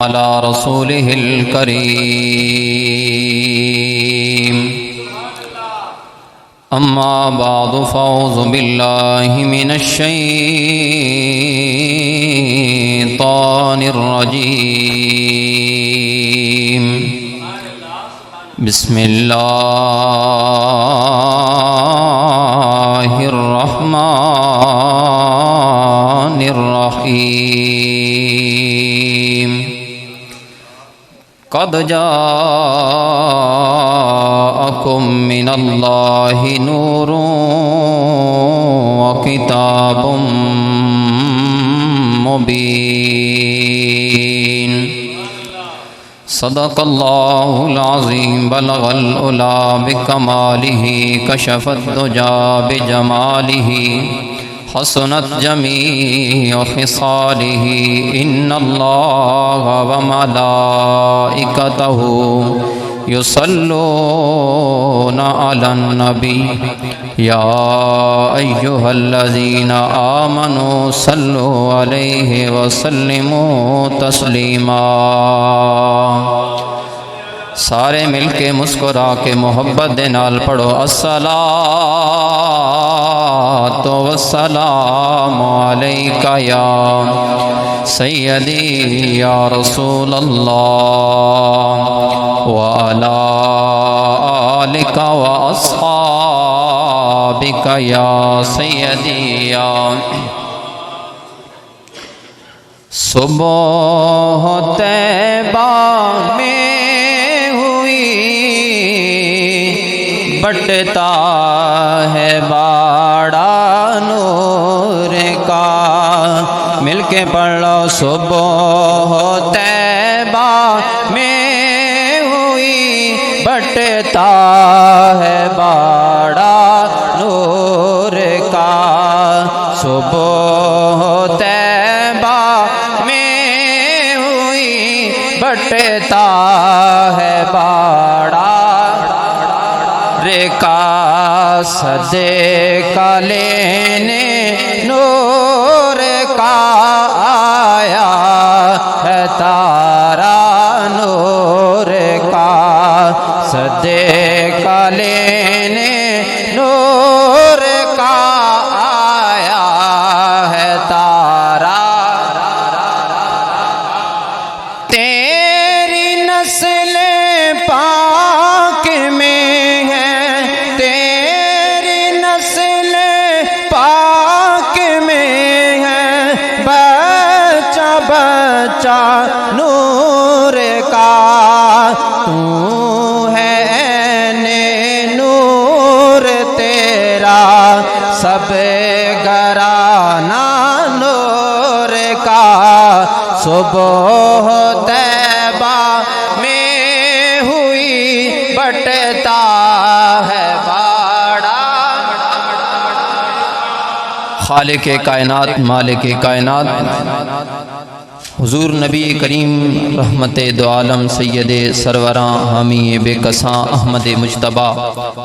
على رسوله الكريم أما بعد فأعوذ بالله من الشيطان الرجيم بسم الله الرحمن الرحيم قد جاءكم من الله نور وكتاب مبين صدق الله العظيم بلغ العلا بكماله كشف الدجى بجماله حسنت جميع خصاله إن الله وملائكته يصلون على النبي يا أيها الذين آمنوا صلوا عليه وسلموا تسلیما۔ سارے مل کے مسکرا کے محبت دے نال پڑھو الصلاۃ والسلام علیک یا سیدی یا رسول اللہ وعلی آلک واصحابک یا سیدی یا۔ صبح طیبہ میں بٹتا ہے باڑا نور کا، مل کے پڑھ لو۔ صبح طیبہ میں ہوئی بٹتا ہے باڑا نور کا، صبح طیبہ میں ہوئی بٹتا ہے باڑا کا، صدقہ لینے نور کا آیا ہے تارا نور کا، صدقہ لینے نور کا آیا ہے تارا، تیری نسل پاک میں بچہ نور کا، تو ہے عین نور تیرا سب گرانا نور کا، صبح طیبہ میں ہوئی بٹتا ہے باڑا۔ خالق کائنات مالک کائنات حضور نبی کریم رحمت دو عالم سید سروراں حامی بے کساں احمد مجتبی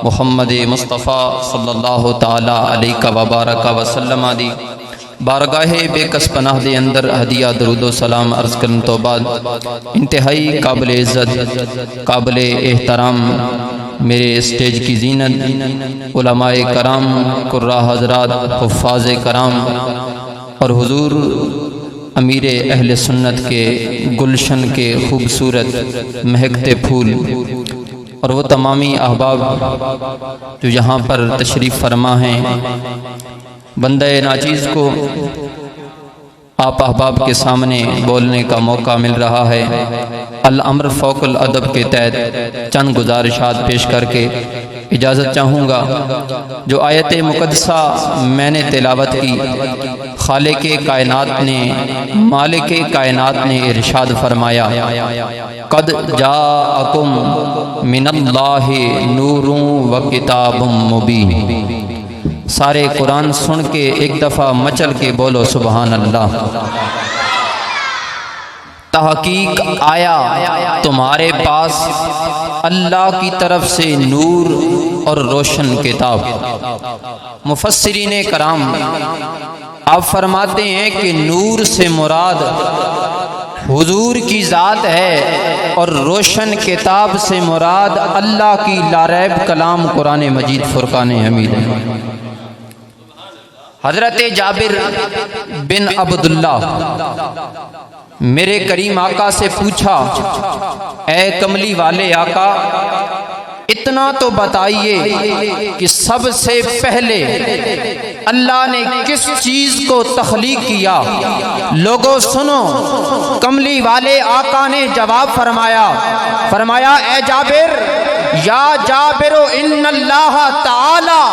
محمد مصطفیٰ صلی اللہ تعالی علیہ وبارک وسلم دی بارگاہ بے کس پناہ دے اندر ہدیہ درود و سلام عرض کرن تو بعد انتہائی قابل عزت قابل احترام میرے اسٹیج کی زینت علماء کرام قراء حضرات حفاظ کرام اور حضور امیر اہل سنت کے گلشن کے خوبصورت مہکتے پھول اور وہ تمامی احباب جو یہاں پر تشریف فرما ہیں، بندہ ناچیز کو آپ احباب کے سامنے بولنے کا موقع مل رہا ہے۔ الامر فوق الادب کے تحت چند گزارشات پیش کر کے اجازت چاہوں گا۔ جو آیت مقدسہ میں نے تلاوت کی، خالق کائنات نے مالک کائنات نے ارشاد فرمایا، قد جاءکم من اللہ نور و کتاب مبین۔ سارے قرآن سن کے ایک دفعہ مچل کے بولو سبحان اللہ۔ تحقیق آیا تمہارے پاس اللہ کی طرف سے نور اور روشن کتاب۔ مفسرین کرام آپ فرماتے ہیں کہ نور سے مراد حضور کی ذات ہے اور روشن کتاب سے مراد اللہ کی لاریب کلام قرآن مجید فرقان حمید ہے۔ حضرت جابر بن عبداللہ میرے کریم آقا سے پوچھا، اے کملی والے آقا اتنا تو بتائیے کہ سب سے پہلے اللہ نے کس چیز کو تخلیق کیا؟ لوگوں سنو، کملی والے آقا نے جواب فرمایا اے جابر، یا جابر ان اللہ تعالی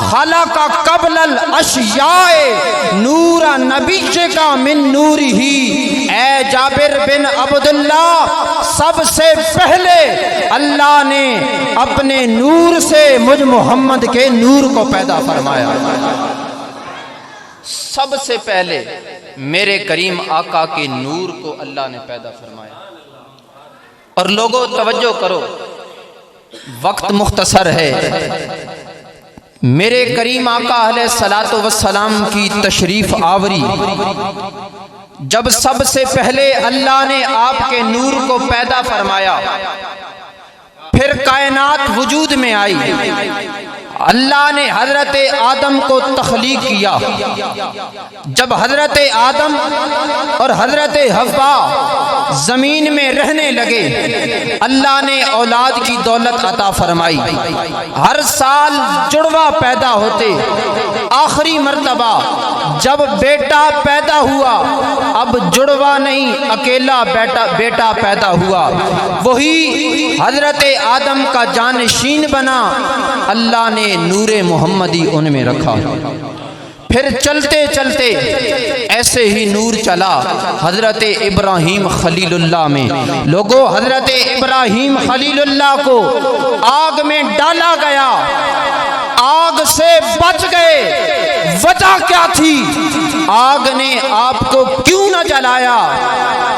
خلق قبل الاشیاء نور نبیک من نورہ۔ اے جابر بن عبداللہ، سب سے پہلے اللہ نے اپنے نور سے مجھ محمد کے نور کو پیدا فرمایا۔ سب سے پہلے میرے کریم آقا کے نور کو اللہ نے پیدا فرمایا۔ اور لوگوں توجہ کرو، وقت مختصر ہے۔ میرے کریم آقا علیہ الصلاۃ والسلام کی تشریف آوری جب سب سے پہلے اللہ نے آپ کے نور کو پیدا فرمایا، پھر کائنات وجود میں آئی، اللہ نے حضرت آدم کو تخلیق کیا۔ جب حضرت آدم اور حضرت حوا زمین میں رہنے لگے، اللہ نے اولاد کی دولت عطا فرمائی۔ ہر سال جڑواں پیدا ہوتے، آخری مرتبہ جب بیٹا پیدا ہوا، اب جڑواں نہیں اکیلا بیٹا پیدا ہوا، وہی حضرت آدم کا جانشین بنا۔ اللہ نے نور محمدی ان میں رکھا۔ پھر چلتے چلتے ایسے ہی نور چلا حضرت ابراہیم خلیل اللہ میں۔ لوگوں، حضرت ابراہیم خلیل اللہ کو آگ میں ڈالا گیا، آگ سے بچ گئے۔ وجہ کیا تھی؟ آگ نے آپ کو کیوں نہ جلایا؟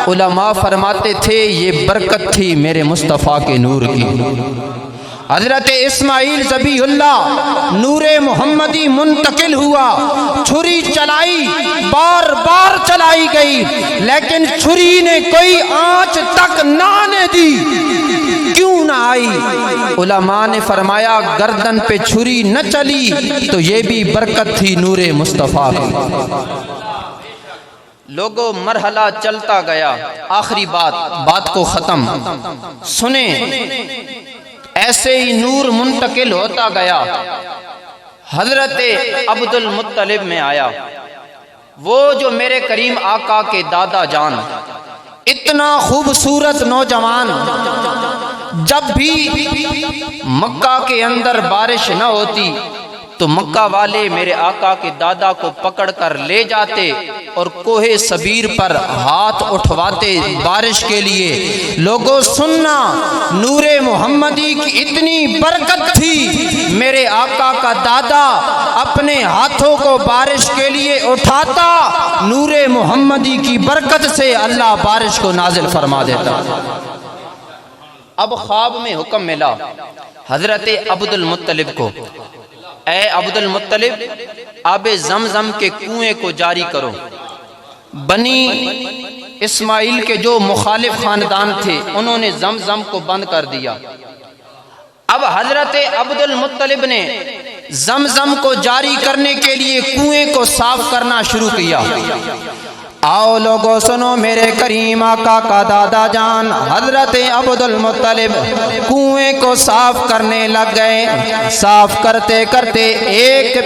علماء فرماتے تھے یہ برکت تھی میرے مصطفیٰ کے نور کی۔ حضرت اسماعیل ذبیح اللہ نور محمدی منتقل ہوا، چھری چلائی، بار بار چلائی گئی، لیکن چھری نے کوئی آنچ تک نہ آنے دی۔ کیوں نہ آئی؟ علماء نے فرمایا گردن پہ چھری نہ چلی تو یہ بھی برکت تھی نور مصطفیٰ کی۔ لوگوں، مرحلہ چلتا گیا، آخری بات کو ختم سنیں۔ ایسے ہی نور منتقل ہوتا گیا، حضرت عبد المطلب میں آیا، وہ جو میرے کریم آقا کے دادا جان، اتنا خوبصورت نوجوان۔ جب بھی مکہ کے اندر بارش نہ ہوتی تو مکہ والے میرے آقا کے دادا کو پکڑ کر لے جاتے اور کوہ صبیر پر ہاتھ اٹھواتے بارش کے لیے۔ لوگوں سننا، نور محمدی کی اتنی برکت تھی، میرے آقا کا دادا اپنے ہاتھوں کو بارش کے لیے اٹھاتا، نور محمدی کی برکت سے اللہ بارش کو نازل فرما دیتا۔ اب خواب میں حکم ملا حضرت عبد المطلب کو، اے عبد المطلب، آب زمزم کے کنویں کو جاری کرو۔ بنی اسماعیل کے جو مخالف خاندان تھے انہوں نے زمزم کو بند کر دیا۔ اب حضرت عبد المطلب نے زمزم کو جاری کرنے کے لیے کنویں کو صاف کرنا شروع کیا۔ آؤ لوگوں سنو، میرے کریم آقا کا دادا جان حضرت عبد المطلب کنویں کو صاف کرنے لگ گئے۔ صاف کرتے کرتے ایک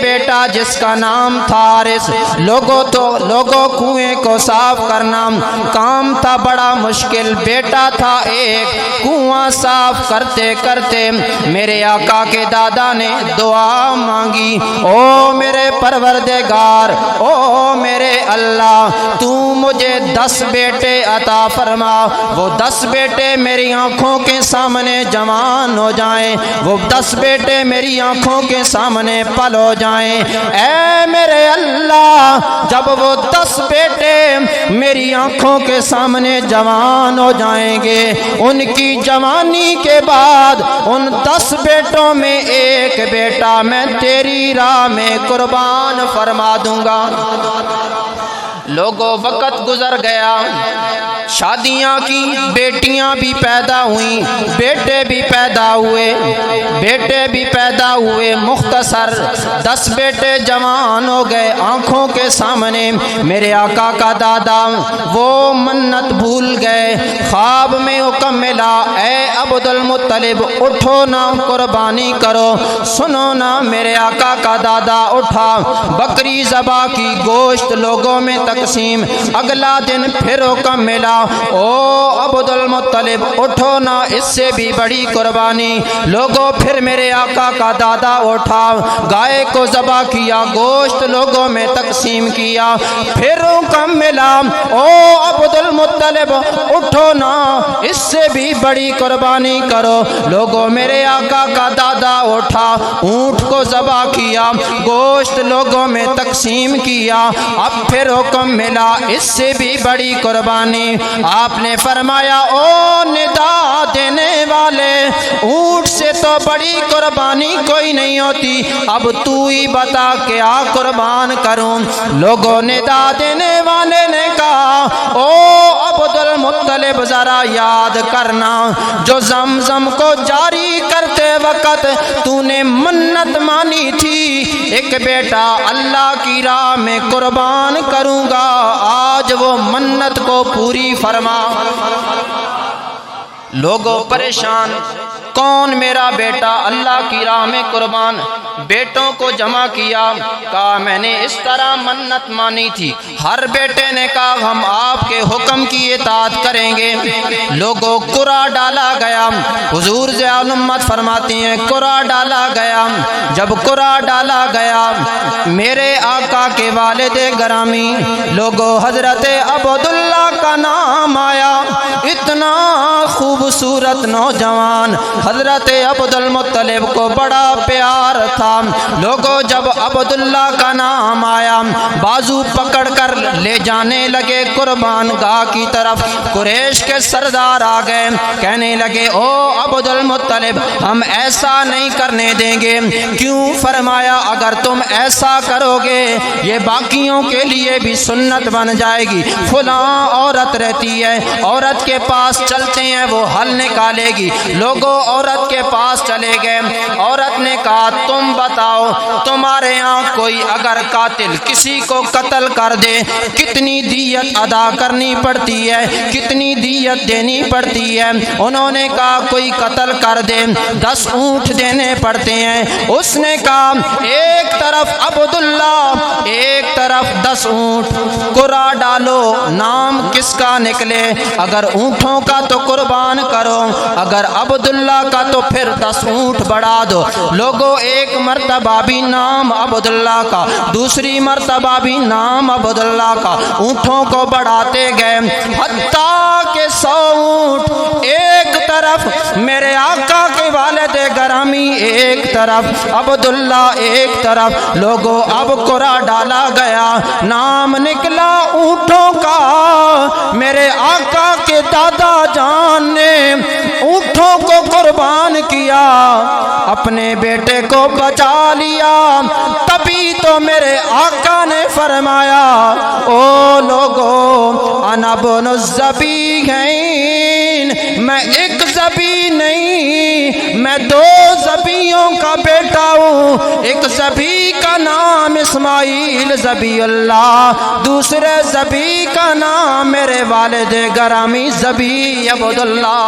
بیٹا جس کا نام تھا حارث۔ لوگوں کنویں کو صاف کرنا کام تھا بڑا مشکل، بیٹا تھا ایک۔ کنواں صاف کرتے کرتے میرے آقا کے دادا نے دعا مانگی، او میرے پروردگار، او میرے اللہ، تو مجھے 10 بیٹے عطا فرما۔ وہ 10 بیٹے میری آنکھوں کے سامنے جوان ہو جائیں، وہ 10 بیٹے میری آنکھوں کے سامنے پل ہو جائیں۔ اے میرے اللہ، جب وہ 10 بیٹے میری آنکھوں کے سامنے جوان ہو جائیں گے، ان کی جوانی کے بعد ان 10 بیٹوں میں ایک بیٹا میں تیری راہ میں قربان فرما دوں گا۔ لوگوں وقت گزر گیا، شادیاں کی، بیٹیاں بھی پیدا ہوئیں، بیٹے بھی پیدا ہوئے، مختصر 10 بیٹے جوان ہو گئے آنکھوں کے سامنے۔ میرے آقا کا دادا وہ منت بھول گئے، خواب میں حکم ملا، اے عبد المطلب اٹھو نا، قربانی کرو۔ سنو نا، میرے آقا کا دادا اٹھا، بکری ذبح کی، گوشت لوگوں میں تقسیم۔ اگلا دن پھر حکم ملا، او عبد المطلب اٹھو نا، اس سے بھی بڑی قربانی۔ لوگوں پھر میرے آقا کا دادا اٹھا، گائے کو ذبح کیا، گوشت لوگوں میں تقسیم کیا۔ پھر حکم ملا، او عبد المطلب اٹھو نا، اس سے بھی بڑی قربانی کرو۔ لوگوں میرے آقا کا دادا اٹھا، اونٹ کو ذبح کیا، گوشت لوگوں میں تقسیم کیا۔ اب پھر حکم ملا، اس سے بھی بڑی قربانی۔ آپ نے فرمایا، او ندا دینے والے، اونٹ سے تو بڑی قربانی کوئی نہیں ہوتی، اب تو ہی بتا کیا قربان کروں۔ لوگوں ندا دینے والے نے کہا، او عبد المطلب ذرا یاد کرنا، جو زمزم کو جاری کرتے وقت تو نے منت مانی تھی، ایک بیٹا اللہ کی راہ میں قربان کروں گا، آج وہ منت کو پوری فرما۔ لوگوں پریشان، کون میرا بیٹا اللہ کی راہ میں قربان؟ بیٹوں کو جمع کیا، کہا میں نے اس طرح منت مانی تھی۔ ہر بیٹے نے کہا ہم آپ کے حکم کی اطاعت کریں گے۔ لوگوں قرعہ ڈالا گیا، حضور ضیاء الامت فرماتی ہیں قرعہ ڈالا گیا۔ جب قرعہ ڈالا گیا، میرے آقا کے والد گرامی لوگوں حضرت عبداللہ کا نام آیا، اتنا خوبصورت نوجوان، حضرت عبد المطلب کو بڑا پیار تھا۔ لوگوں جب عبداللہ کا نام آیا، بازو پکڑ کر لے جانے لگے قربان گاہ کی طرف۔ قریش کے سردار آ گئے، کہنے لگے، او عبد المطلب ہم ایسا نہیں کرنے دیں گے۔ کیوں؟ فرمایا اگر تم ایسا کرو گے یہ باقیوں کے لیے بھی سنت بن جائے گی۔ فلاں عورت رہتی ہے، عورت کے پاس چلتے ہیں وہ حل نکالے گی۔ لوگوں عورت کے پاس چلے گئے، عورت نے کہا تم بتاؤ تمہارے یہاں کوئی اگر قاتل کسی کو قتل کر دے کتنی دیت ادا کرنی پڑتی ہے، کتنی دیت دینی پڑتی ہے؟ انہوں نے کہا کوئی قتل کر دے 10 اونٹ دینے پڑتے ہیں۔ اس نے کہا ایک طرف عبداللہ ایک طرف 10 اونٹ، قرعہ ڈالو نام کس کا نکلے، اگر اونٹوں کا تو قربان کرو، اگر عبداللہ کا تو پھر 10 اونٹ بڑھا دو۔ لوگوں ایک مرتبہ بھی نام عبداللہ کا، دوسری مرتبہ بھی نام عبداللہ کا، اونٹوں کو بڑھاتے گئے، حتیٰ کہ 100 اونٹ ایک طرف میرے آقا کے والد گرامی ایک طرف، عبداللہ ایک طرف۔ لوگوں اب قرعہ ڈالا گیا، نام نکلا اونٹوں کا۔ میرے آقا کے دادا جان نے اونٹوں کو قربان کیا، اپنے بیٹے کو بچا لیا۔ تبھی تو میرے آقا نے فرمایا، او لوگوں انا بن الذبیحین، میں ایک ذبیح نہیں، میں 2 ذبیحوں کا بیٹا ہوں۔ ایک ذبیح کا نام اسماعیل ذبیح اللہ، دوسرے ذبیح کا نام میرے والد گرامی ذبیح عبداللہ۔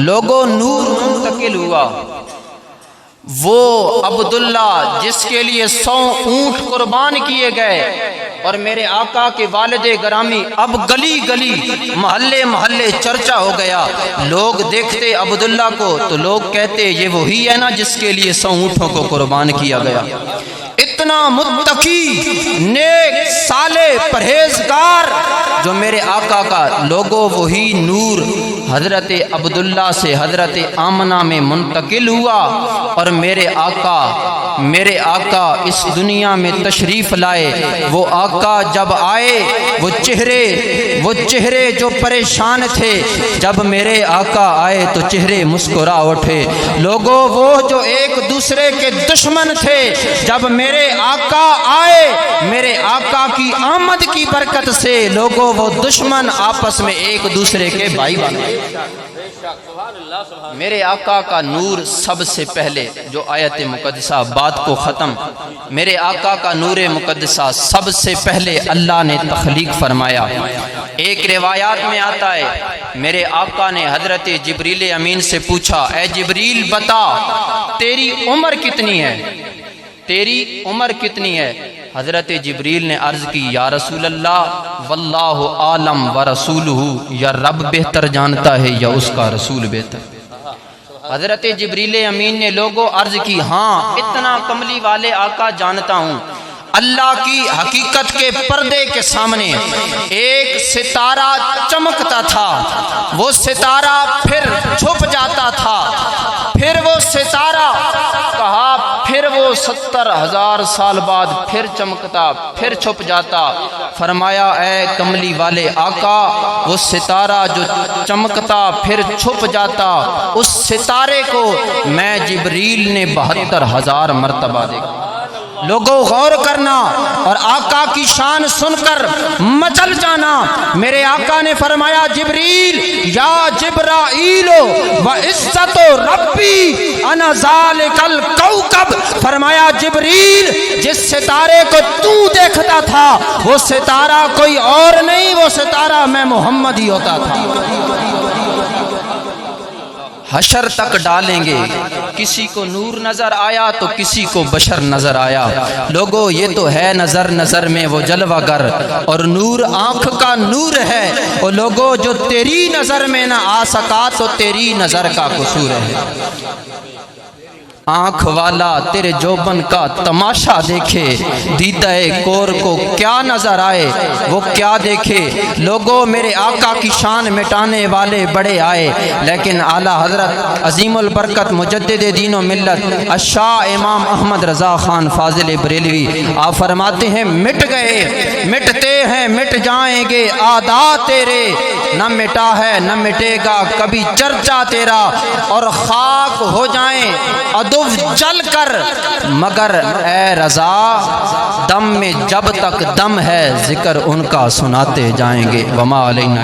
لوگوں نور منتقل ہوا، وہ عبداللہ جس کے لیے 100 اونٹ قربان کیے گئے، اور میرے آقا کے والد گرامی اب گلی گلی محلے محلے چرچا ہو گیا۔ لوگ دیکھتے عبداللہ کو تو لوگ کہتے یہ وہی ہے نا جس کے لیے 100 اونٹوں کو قربان کیا گیا۔ اتنا متقی، نیک، صالح، پرہیزگار جو میرے آقا کا، لوگوں وہی نور حضرت عبداللہ سے حضرت آمنہ میں منتقل ہوا، اور میرے آقا اس دنیا میں تشریف لائے۔ وہ آقا جب آئے، وہ چہرے جو پریشان تھے، جب میرے آقا آئے تو چہرے مسکرا اٹھے۔ لوگوں وہ جو ایک دوسرے کے دشمن تھے، جب میرے آقا آئے، میرے آقا کی آمد کی برکت سے لوگوں وہ دشمن آپس میں ایک دوسرے کے بھائی بن گئے۔ میرے آقا کا نور سب سے پہلے، جو آیت مقدسہ بات کو ختم، میرے آقا کا نور مقدسہ سب سے پہلے اللہ نے تخلیق فرمایا۔ ایک روایات میں آتا ہے، میرے آقا نے حضرت جبریل امین سے پوچھا، اے جبریل بتا تیری عمر کتنی ہے، تیری عمر کتنی ہے؟ حضرت جبریل نے عرض کی، یا رسول اللہ واللہ عالم ورسولہ، یا رب بہتر جانتا ہے یا اس کا رسول بہتر۔ حضرت جبریل امین نے لوگوں عرض کی، ہاں اتنا کملی والے آقا جانتا ہوں۔ اللہ کی حقیقت کے پردے کے سامنے ایک ستارہ چمکتا تھا، وہ ستارہ پھر چھپ جاتا تھا، پھر وہ ستارہ کہا، پھر وہ 70,000 سال بعد پھر چمکتا، پھر چھپ جاتا۔ فرمایا اے کملی والے آقا، وہ ستارہ جو چمکتا پھر چھپ جاتا، اس ستارے کو میں جبریل نے 72,000 مرتبہ دیکھا۔ لوگوں غور کرنا اور آقا کی شان سن کر مچل جانا۔ میرے آقا نے فرمایا، جبریل یا جبرائیل وعزت ربی انا ذالک الکوکب، فرمایا جبریل جس ستارے کو تو دیکھتا تھا وہ ستارہ کوئی اور نہیں، وہ ستارہ میں محمد ہی ہوتا تھا۔ حشر تک ڈالیں گے، کسی کو نور نظر آیا تو کسی کو بشر نظر آیا۔ لوگوں یہ تو ہے نظر میں وہ جلوہ گر، اور نور آنکھ کا نور ہے۔ اور لوگوں جو تیری نظر میں نہ آ سکا تو تیری نظر کا قصور ہے۔ آنکھ والا تیرے جوبن کا تماشا دیکھے، دیدہ کور کو کیا نظر آئے وہ کیا دیکھے۔ لوگوں میرے آقا کی شان مٹانے والے بڑے آئے، لیکن اعلیٰ حضرت عظیم البرکت مجدد دین و ملت الشاہ امام احمد رضا خان فاضل بریلوی آپ فرماتے ہیں، مٹ گئے مٹتے ہیں مٹ جائیں گے عادات تیرے، نہ مٹا ہے نہ مٹے گا کبھی چرچا تیرا، اور خاک ہو جائیں ادب جل کر، مگر اے رضا دم میں جب تک دم ہے ذکر ان کا سناتے جائیں گے۔ وما علینا